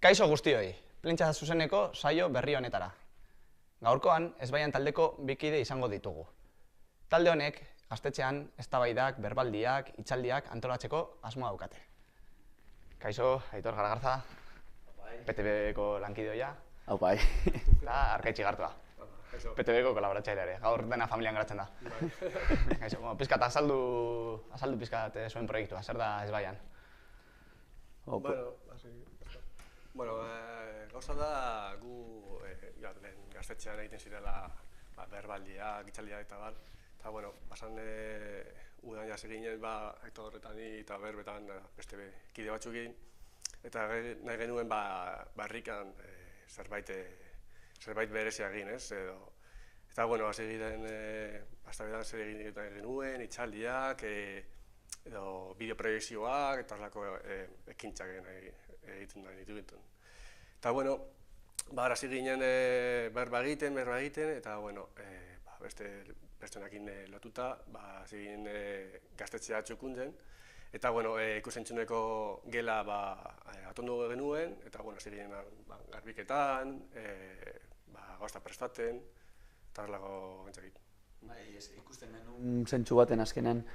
Kaixo guztioi, Plintxa zuzeneko saio berri honetara. Gaurkoan, Ezbaian taldeko bi kide izango ditugu. Talde honek, gaztetxean, eztabaidak, berbaldiak, hitzaldiak antolatzeko asmoa daukate. Kaixo, Aitor Garagarza, PTB-ko lankideoia, Bai. eta Arkaitz Igartua. PTB-ko kolaboratzailea ere, gaur dena familian geratzen da. Kaixo, pizkat azaldu pizkat zuen proiektua, zer da Ezbaian? Gauza da gu lehen gaztetxean egiten zirela berbaldiak, hitzaldiak eta bar. Eta, pasan udan jaz eginen Aitor eta ni eta berbetan beste kide batzukin. Eta nahi genuen barrikan zerbait berezia egin, ez? Eta, hasi egiten, aztabedan zer egin genuen, hitzaldiak, edo bideoproiekzioak eta horrelako ekintzak egiten da dituen. Eta, hasi ginen berba egiten, eta, beste pertsonakin lotuta, hasi ginen gaztetxea txukuntzen. Eta, ikusentzuneko gela atondu genuen, eta, hasi ginen garbiketan, gauza prestaten, eta horrelako gintzakit. Ikusten genuen zentzu baten azkenean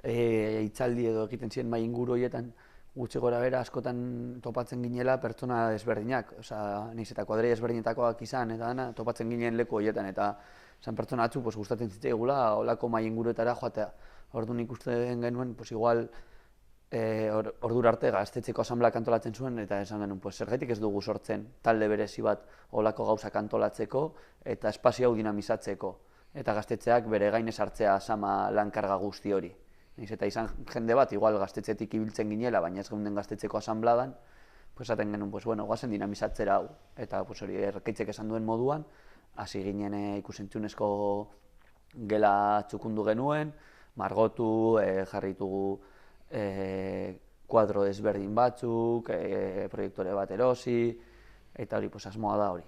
hitzaldi edo egiten ziren mai inguru horietan gutxi gora bera askotan topatzen ginela pertsona desberdinak, nahiz eta kuadrilla desberdinetakoak izan eta dana topatzen ginen leku horietan eta zan pertsona atzu gustatzen zitzaigula holako mai inguruetara joatea. Orduan ikusten genuen igual ordura arte gaztetxeko asanbleak antolatzen zuen eta esan genuen zergatik ez dugu sortzen talde berezi bat holako gauzak antolatzeko eta espazio hau dinamizatzeko eta gaztetxeak bere gain ez hartzea sama lankarga guzti hori. Nahiz eta izan jende bat, igual gaztetxetik ibiltzen ginela, baina ez geunden gaztetxeko asanbladan, esaten genuen, goazen dinamizatzera hau. Eta hori Erkaitzek esan duen moduan, hasi ginen ikusentzunezko gela txukundu genuen, margotu, jarri ditugu kuadro desberdin batzuk, proiektore bat erosi, eta hori asmoa da hori.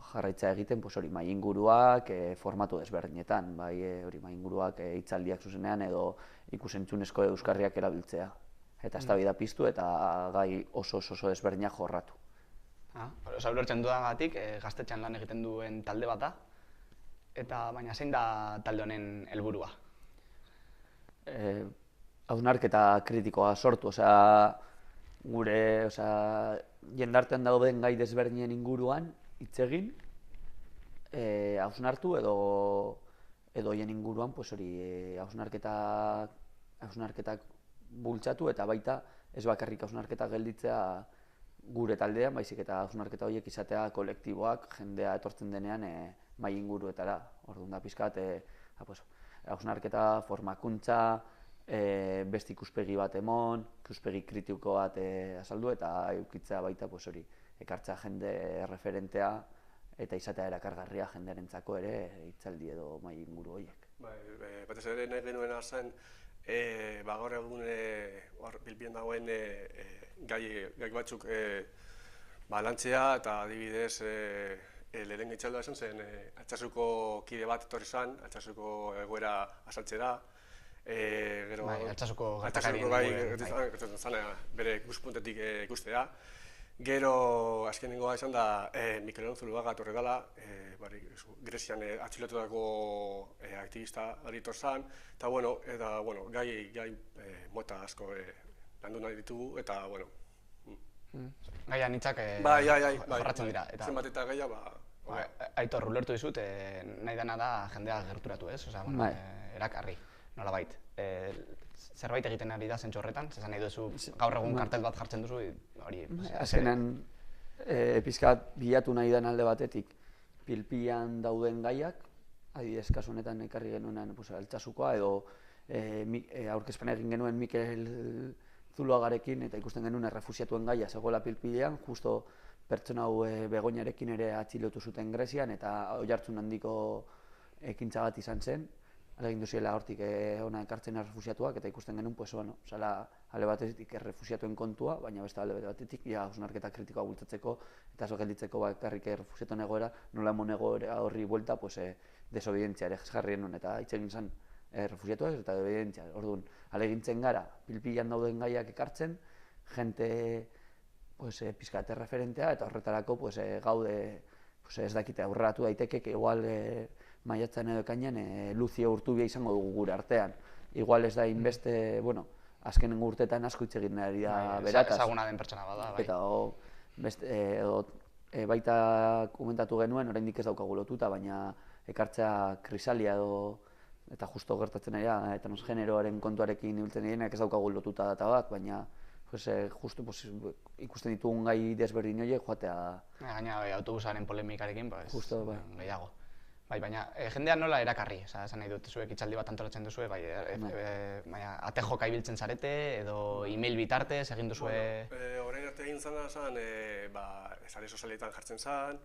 Jarraitza egiten mai inguruak formatu desberdinetan, mai inguruak hitzaldiak zuzenean edo ikusentzunezko euskarriak erabiltzea. Eta eztabaida piztu eta gai oso desberdinak jorratu. Ulertzen dudangatik, gaztetxean lan egiten duen talde bat da, eta baina zein da talde honen helburua? Hausnarketa kritikoa sortu, gure jendartean dauden gai desberdinen inguruan hitz egin, hausnartu edo hien inguruan hausnarketak bultzatu eta baita ez bakarrik hausnarketak gelditzea gure taldean, baizik eta hausnarketa horiek izatea kolektiboak jendea etortzen denean mai inguruetara. Orduan da pizkat hausnarketa, formakuntza, beste ikuspegi bat emon, ikuspegi kritiko bat azaldu eta eukitzea baita ekartzea jende referentea eta izatea erakargarria jendearentzako ere hitzaldi edo mai inguru horiek. Batez ere nahi genuena zen, gaur egun bilpien dagoen gai batzuk lantzea eta adibidez lehen hitzaldua esan zen Altsasuko kide bat etorri zen, Altsasuko egoera azaltzera. Altsasuko gertakarien bere ikuspuntetik ikustea. Gero, azkenengoa izan da, Mikel Zuluaga etorri dela, Grezian atxilotutako aktivista hori zen, eta gai mota asko landu nahi ditugu, eta Gaia nitzak jorratzen dira. Zenbat eta gaia, Aitor, ulertu dizut, nahi dena da jendea gerturatu ez, erakarri, nolabait. Zerbait egiten ari da zentzu horretan, zezan nahi duzu gaur egun kartel bat jartzen duzu, hori... Azkenean, pizkat bilatu nahi den alde batetik pilpilan dauden gaiak, adibidez kasu honetan ekarri genuenan Altsasukoa edo aurkezpena egin genuen Mikel Zuluagarekin eta ikusten genuen errefuxiatuen gaia zegoela pilpilean, justo pertsona hau Begoñarekin ere atxilotu zuten Grezian eta oihartzun handiko ekintza bat izan zen. Alegin duziela hortik hona ekartzen errefuxiatuak eta ikusten genuen, alde batetik errefuxiatuen kontua, baina beste alde batetik hausnarketa kritikoa bultzatzeko eta ez gelditzeko bakarrik errefuxiatuen egoera, nola emon egoera horri buelta desobedientzia ere jarri genuen eta hitz egin zen errefuxiatuak eta desobedientzia. Orduan, alegintzen gara, pilpilan dauden gaiak ekartzen, jente pizkat referentea, eta horretarako gaude, ez dakite, aurreratu daiteke, igual maiatzen edo ekainean Lucio Urtubia izango dugu gure artean. Igual ez da inbeste, azkenengo urteetan asko hitz egin ari da berataz. Ezaguna den pertsona bada, bai. Eta baita komentatu genuen, oraindik ez daukagu lotuta, baina ekartzea Krisalia eta justo gertatzen ari da, eta generoaren kontuarekin ibiltzen direnak ez daukagu lotuta data bat, baina justo ikusten ditugun gai desberdin horiek joatea. Gaina autobusaren polemikarekin, gehiago. Bai, baina jendea nola erakarri, esan nahi dut, zuek hitzaldi bat antolatzen duzue, ate joka ibiltzen zarete, edo email bitartez egin duzue... Orain arte egin zana zen, sare sozialetan jartzen zen,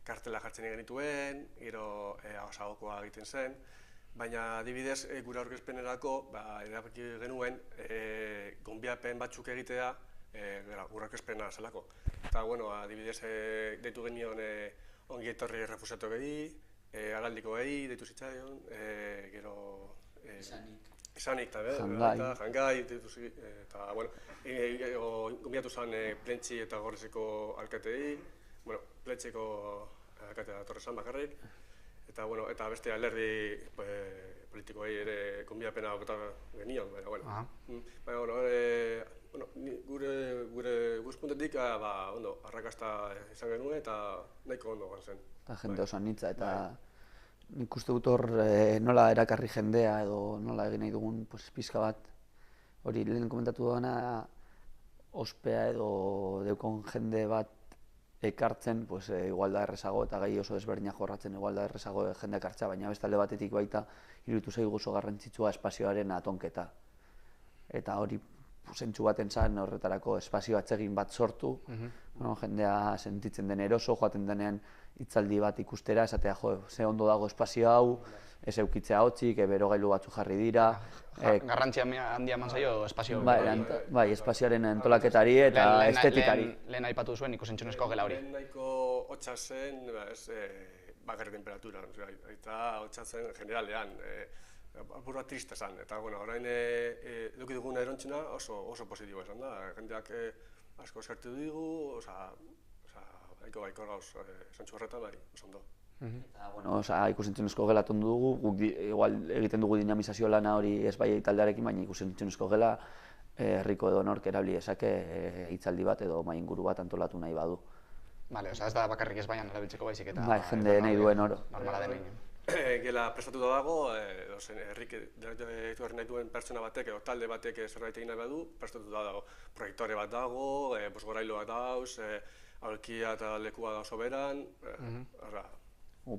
kartela jartzen genituen, gero hausagokoa egiten zen, baina adibidez gure aurkezpenerako erabaki genuen gonbiapen batzuk egitea gure aurkezpena zelako. Eta adibidez deitu genion ongi etorri errefusatuei, araldikoei deitu zitzaion, gero... Izanik, eta Jangai, eta gonbiatu zen Plentzi eta Gorrezeko alkateei, Plentziko alkatea datorre zen bakarrik, eta beste alderdi politikoei ere gonbiapena oketa genion, gure guzpuntetik arrakasta izan genuen eta nahiko ondo gan zen. Eta jende oso anitza, eta nik uste dut hor nola erakarri jendea edo nola egin nahi dugun pizka bat, hori lehen komentatu duena ospea edo deukon jende bat ekartzen, igual da errezago eta gai oso desberdinak jorratzen igual da errezago jende ekartzea, baina beste alde batetik baita iruditu zaigu oso garrantzitsua espazioaren atonketa. Eta hori zentzu baten zen horretarako espazio atsegin bat sortu, jendea sentitzen den eroso, joaten denean hitzaldi bat ikustera, esatea ze ondo dago espazio hau, ez eukitzea hotzik, berogailu batzu jarri dira. Garrantzia handia eman zaio espazio... Bai, espazioaren antolaketari eta estetikari. Lehen aipatu zuen ikusentzunezko gela hori. Lehen nahiko hotza zen, bakarri temperaturan, eta hotza zen generalean. Apurra triste zen, eta orain eduki duguna erontzuna oso positiboa esan da. Jendeak asko eskertu dugu, nahiko baikor gauz, zentzu horretan bai, oso ondo. Eta ikusentzunezko gela tondu dugu, guk igual egiten dugu dinamizazio lana hori ez bai taldearekin, baina ikusentzunezko gela herriko edo nork erabili dezake hitzaldi bat edo mahai inguru bat antolatu nahi badu. Bale, ez da bakarrik ez baian erabiltzeko baizik eta... Bai, jende nahi duen oro. Normala denein. Gela prestatuta dago, herrik nahi duen pertsona batek edo talde batek zerbait egin nahi badu, prestatuta dago. Proiektore bat dago, bosgorailu bat dauz, aurkia eta lekua da oso beran,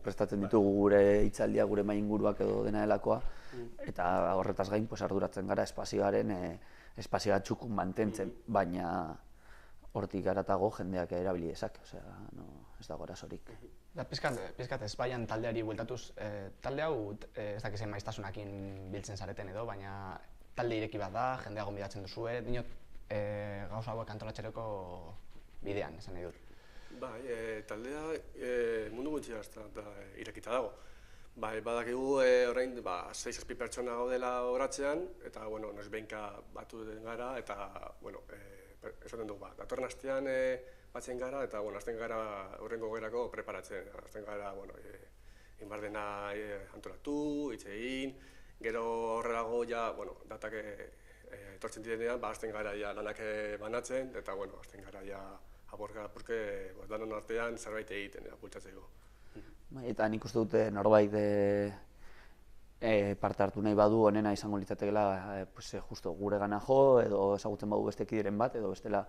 prestatzen ditugu gure hitzaldia, gure mahai inguruak edo dena delakoa, eta horretaz gain arduratzen gara espazioaren espazio batzuk mantentzen, baina hortik garatago jendeak erabili dezak, ez dago arazorik. Pizkat ez baian taldeari bueltatuz, talde hau ez dakizen maiztasunakin biltzen zareten edo, baina talde ireki bat da, jendea gonbidatzen duzue, dinot gauza hauek antolatxereko bidean, esan nahi dut. Bai, taldea mundu gutxi irekita dago. Bai, badakigu orain 6-7 pertsona gaudela oratzean, eta noiz behinka batu den gara, eta esaten dugu, datorren astean batzen gara, eta azten gara horrengo gerako preparatzen. Azten gara, inbar dena antolatu, hitz egin, gero horrelago datak etortzen direnean, azten gara lanak banatzen, eta azten gara apurke danon artean zerbait egiten, bultzatzeko. Eta nik uste dute norbait parte hartu nahi badu onena izango litzatekeela justo gure gana jo, edo ezagutzen badu beste kideren bat, edo bestela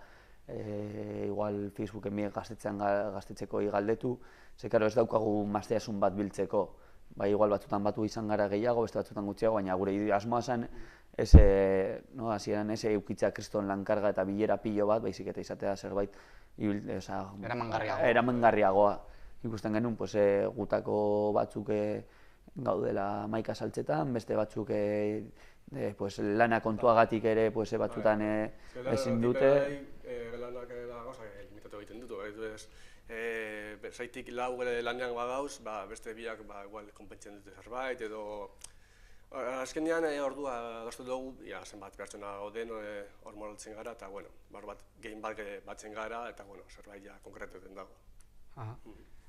igual Facebooken biek gaztetzeko galdetu, ze ez daukagu mazteasun bat biltzeko. Bai, igual batzutan batu izan gara gehiago, beste batzutan gutxiago, baina gure asmoa zen hasieran ez eukitzea kriston lankarga eta bilera pilo bat, baizik eta izatea zerbait eramangarriagoa. Ikusten genuen, gutako batzuk gaudela maika saltzetan, beste batzuk lana kontuagatik ere batzutan ezin dute. Lanak gauza limitatu egiten dut, zaitik lau lanean bagauz, beste biak konpentzen dute zerbait, edo Azkenean ordua adostu dugu, zenbat pertsona gauden hor moraltzen gara, eta bueno, gehin bat batzen gara, eta bueno, zerbait ja konkretuten dago.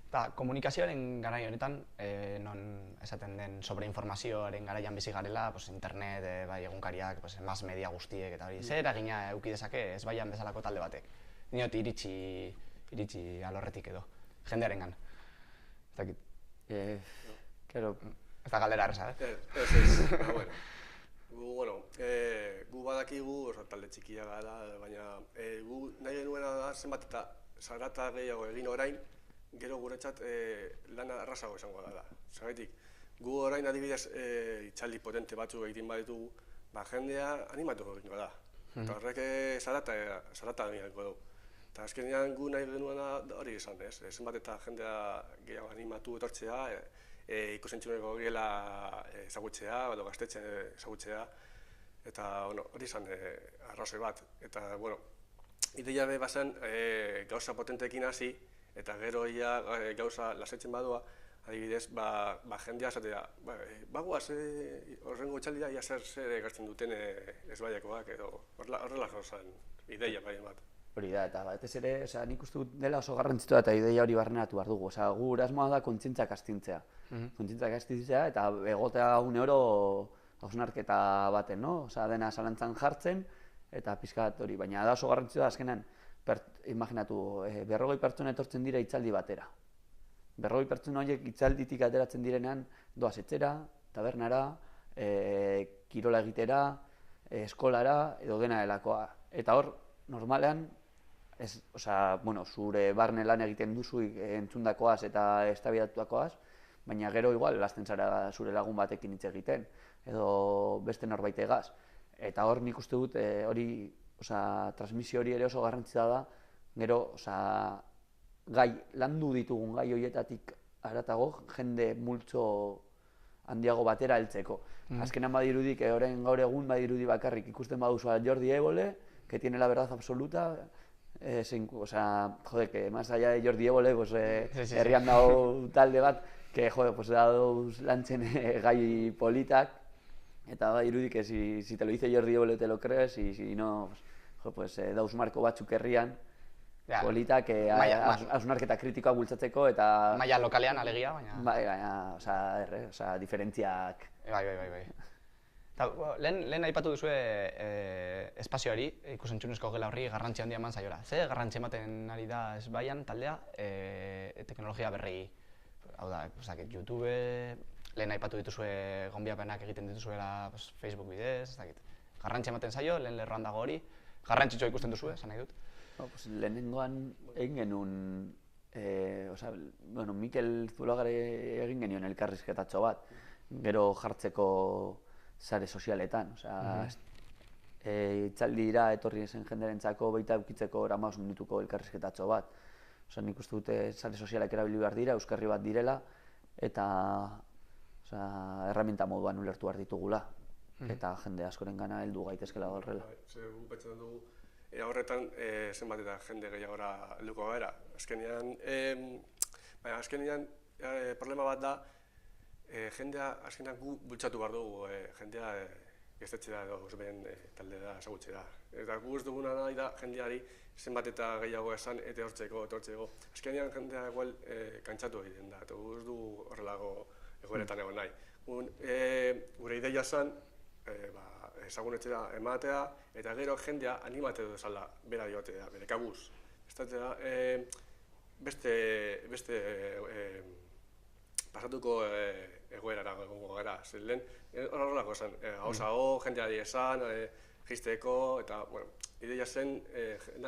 Eta komunikazioaren garai honetan, non esaten den sobreinformazioaren garaian bizi garela, internet, bai egunkariak, mass media guztiek eta hori, zer eragina eduki dezake ezbaian bezalako talde batek? Niot iritsi alorretik edo, jendearengan. Ez dakit. Claro. Ez da galdera erreza, Ez, bueno, gu badakigu, talde txikia gara, baina gu nahi genuena da zenbat eta zarata gehiago egin orain, gero guretzat lana errazago izango da. Zergatik, gu orain adibidez itxaldi potente batzuk egiten baditugu, jendea animatu egingo da. Eta horrek zarata egingo du. Eta azkenean gu nahi genuena hori izan, zenbat eta jendea gehiago animatu etortzea, ikusentzuneko gela ezagutzea, edo gaztetzen ezagutzea, eta hori izan arrazoi bat. Eta, ideia be bazen gauza potenteekin hasi, eta gero gauza lasetzen badoa, adibidez, jendea esatea, bagoaz horrengo txaldira ia zer egartzen duten ezbaiakoak, edo horrela gauzan ideia bai bat. Hori da, eta batez ere, nik uste dut dela oso garrantzitsua eta ideia hori barneratu behar dugu. Gu asmoa da kontzientzak astintzea. Kontzientzak astintzea eta egotea oro hausnarketa baten, dena zalantzan jartzen eta pixkat hori. Baina da oso garrantzitsua azkenan, imaginatu, 40 pertsona etortzen dira itzaldi batera. 40 pertsona horiek itzalditik ateratzen direnean doaz etxera, tabernara, kirola egitera, eskolara edo dena delakoa. Eta hor, normalean, zure barne lan egiten duzu entzundakoaz eta eztabaidatuakoaz, baina gero igual lasten zara zure lagun batekin hitz egiten, edo beste norbaitegaz. Eta hor nik uste dut hori, transmisio hori ere oso garrantzitsua da, gero, landu ditugun gai horietatik haratago, jende multzo handiago batera heltzeko. Azkenan badirudik, orain gaur egun badirudi bakarrik ikusten baduzu Jordi Évole, que tiene la verdad absoluta, que más allá de Jordi Évole, herrian dago talde bat, que dauz lantzen gai politak, eta badirudi que si te lo dice Jordi Évole te lo crees, y si no, dauz marko batzuk herrian, politak, hausnarketa kritikoa bultzatzeko, eta... Maila lokalean alegia, baina... Baina, diferentziak... Bai. Lehen aipatu duzue espazioari, ikusentzunezko gela horri garrantzia handia eman zaiola. Ze garrantzia ematen ari da ezbaian taldea teknologia berri? Hau da, YouTube, lehen aipatu dituzue gonbiapenak egiten dituzuela Facebook bidez, garrantzia ematen zaio, lehen lerroan dago hori, garrantzitsua ikusten duzue, esan nahi dut? Lehenengoan egin genuen, Mikel Zulagare egin genuen elkarrizketatxo bat, gero jartzeko sare sozialetan, itzaldira etorri zen jenderentzako baita eukitzeko 15 minutuko elkarrizketatxo bat. Nik uste dute sare sozialak erabili behar dira, euskarri bat direla, eta erraminta moduan ulertu behar ditugula, eta jende askoren gana heldu gaitezkela horrela. Gu pentsatzen dugu, horretan zenbat eta jende gehiagora helduko gara. Azkenean problema bat da, jendea azkenean gu bultzatu behar dugu, jendea gaztetxera edo beren taldea ezagutzera. Eta gu ez duguna nahi da jendeari zenbat eta gehiago esan eta etortzeko. Azkenean jendea igual kantzatu egiten da, eta gu ez dugu horrelago egoeretan egon nahi. Gure ideia zen, ezagunetxera ematea, eta gero jendea animatu dezala bera diotea, bere kabuz. Beste pasatuko egoerara egongo gara, lehen horrelako zen, hausago, jendeari esan, jisteko, eta ideia zen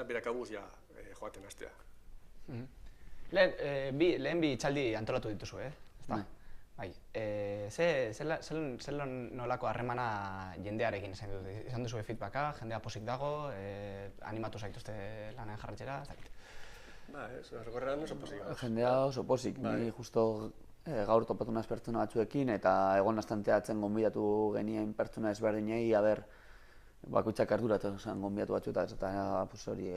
bere kabuz joaten hastea. Lehen bi txaldi antolatu dituzu, ezta? Bai, zer nolako harremana jendearekin izan duzue feedbacka, jendea pozik dago, animatu zaituzte lanean jarretxera, ez dakit? Horrean oso pozik. Jendea oso pozik, ni justo gaur topatu naz pertsona batzuekin eta egon astanteatzen gonbidatu genien pertsona ezberdinei, bakoitzak arduratu zen gonbidatu batzuetan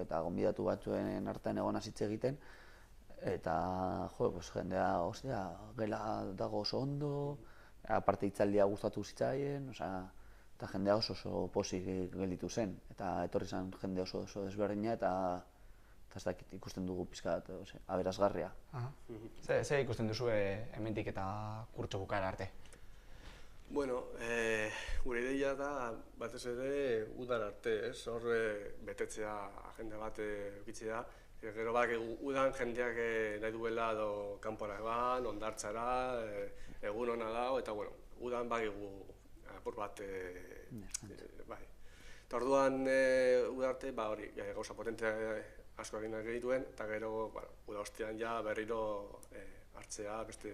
eta gonbidatu batzuen artean egon hasitze egiten. Eta, jendea, gela dago oso ondo, aparte hitzaldia gustatu zitzaien, eta jendea oso pozik gelditu zen. Eta etorri zen jende oso desberdina eta ez dakit ikusten dugu pixka bat, aberasgarria. Ze ikusten duzu hemendik eta kurtso bukaera arte? Bueno, gure ideia da batez ere udan arte, ez? Hor betetzea agenda bat eukitzea. Gero udan jendeak nahi duela edo kanpora eban, hondartzara, egun hona dago, eta bueno, udan bakigu apur bat, bai. Eta orduan udarte, hori, gauza potentea asko egin nahi dituen, eta gero, uda ostean ja berriro hartzea beste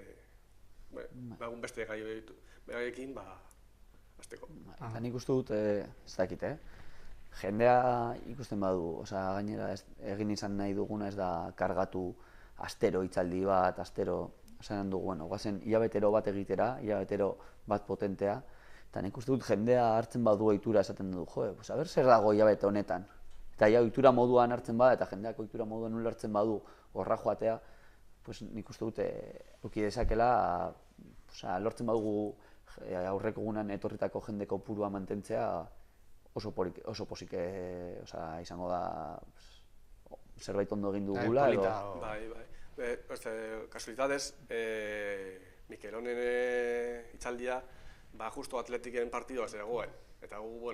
gaiekin, hasteko. Eta nik uste dut, ez dakit, jendea ikusten badu, gainera egin izan nahi duguna ez da kargatu astero hitzaldi bat, astero, esan dugu, guazen hilabetero bat egitera, hilabetero bat potentea, eta nik uste dut jendea hartzen badu ohitura esaten du, aber zer dago hilabete honetan. Eta ohitura moduan hartzen bada, eta jendeak ohitura moduan ulertzen badu horra joatea, nik uste dut eduki dezakela, lortzen badugu aurreko egunean etorritako jende kopurua mantentzea, oso pozik izango da zerbait ondo egin dugula edo... Bai. Kasualitatez, Mikelonen hitzaldia justo Atletiken partidua zegoen. Eta gu,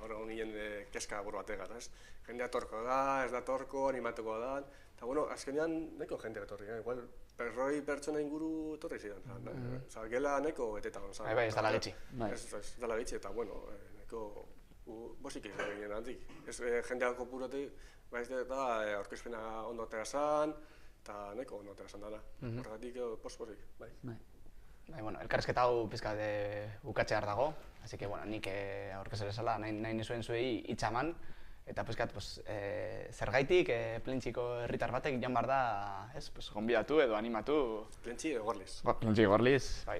hor ginen keska buru bategat, ez? Jendea torko da, ez da torko, animatuko da. Eta, azkenean nahiko jendea etorri, igual, 100 pertsona inguru etorri ziren. Gela nahiko betetan. Bai, ez dala gitxi. Ez dala gitxi, eta, nahiko bosik egin ginen handik. Jendeak kopurotik, eta aurkezpena ondo atera zan, eta nahiko ondo atera zan dala. Horregatik posik, bai. Elkarrezketa hau pizka bukatzea dago, así que nik aurkezle bezala nahi nizuen zuei hitza eman, eta pizkat zergaitik Plentziko herritar batek jan behar da, gonbidatu edo animatu. Plentzi Gorliz. Plentzi Gorliz, bai.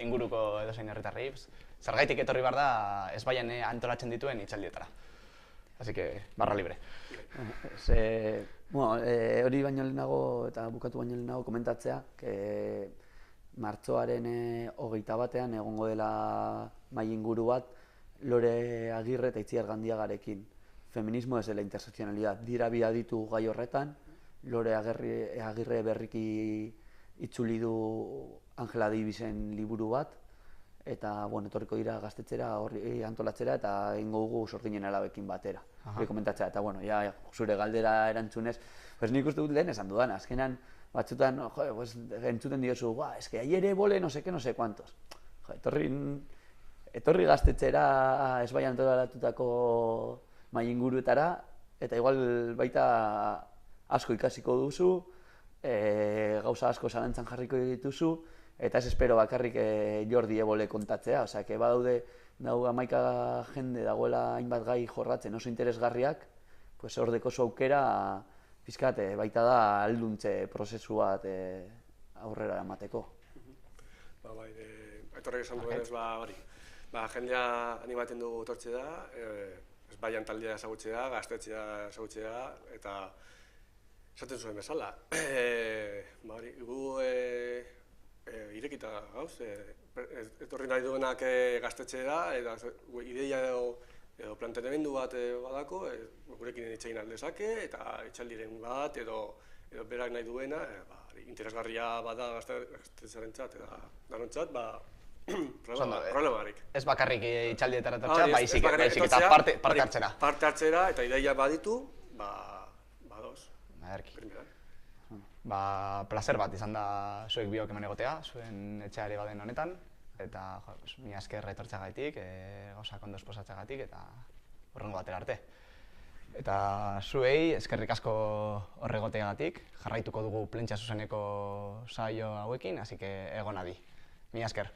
Inguruko edozein herritarrei, zergaitik etorri behar da Ezbaian antolatzen dituen hitzaldietara. Así que, barra libre. Hori baino lehenago eta bukatu baino lehenago komentatzea, martxoaren 21ean egongo dela mahai inguru bat Lore Agirre eta Itziar Gandiagarekin. Feminismo desde la interseccionalidad. Dira bi aditu gai horretan, Lore Agirre berriki itzuli du Angela Davisen liburu bat, eta etorriko dira gaztetxera horri antolatzera eta egingo dugu Sorginen Alabekin batera. Hori komentatzea, eta zure galdera erantzunez, nik uste dut lehen esan dudan, azkenan batzutan, entzuten diozu, eske aiere bole, no sé cuantos. Etorri gaztetxera Ezbaian antolatutako mahai inguruetara, eta igual baita asko ikasiko duzu, gauza asko zalantzan jarriko dituzu, eta ez espero bakarrik Jordi Ebole kontatzea, badaude 11 jende dagoela hainbat gai jorratzen oso interesgarriak, hor dekozu aukera pizkat baita da alduntze prozesu bat aurrera emateko. Aitorrek esan duenez, hori. Jendea animatzen dugu etortzea da, Ezbaian taldea ezagutzea, gaztetzea ezagutzea, eta esaten zuen bezala. Gu irekita gauz, etorri nahi duenak gaztetxera, eta ideia edo planteamendu bat badako, gurekin hitz egin aldezake, eta hitzaldiren bat, edo berak nahi duena, interesgarria bada gaztetxearentzat eta danontzat, problemarik. Ez bakarrik hitzaldietara etortzea, baizik eta parte hartzera. Parte hartzera eta ideia baditu, badoz. Ederki. Placer bat izan da zuek biok hemen egotea, zuen etxeare baden honetan, eta mila esker etortzeagatik, gauzak ondo esposatzeagatik, eta horrengo batera arte. Eta zuei eskerrik asko horregoteagatik, jarraituko dugu Plentzia zuzeneko saio hauekin, así que egon adi. Mila esker.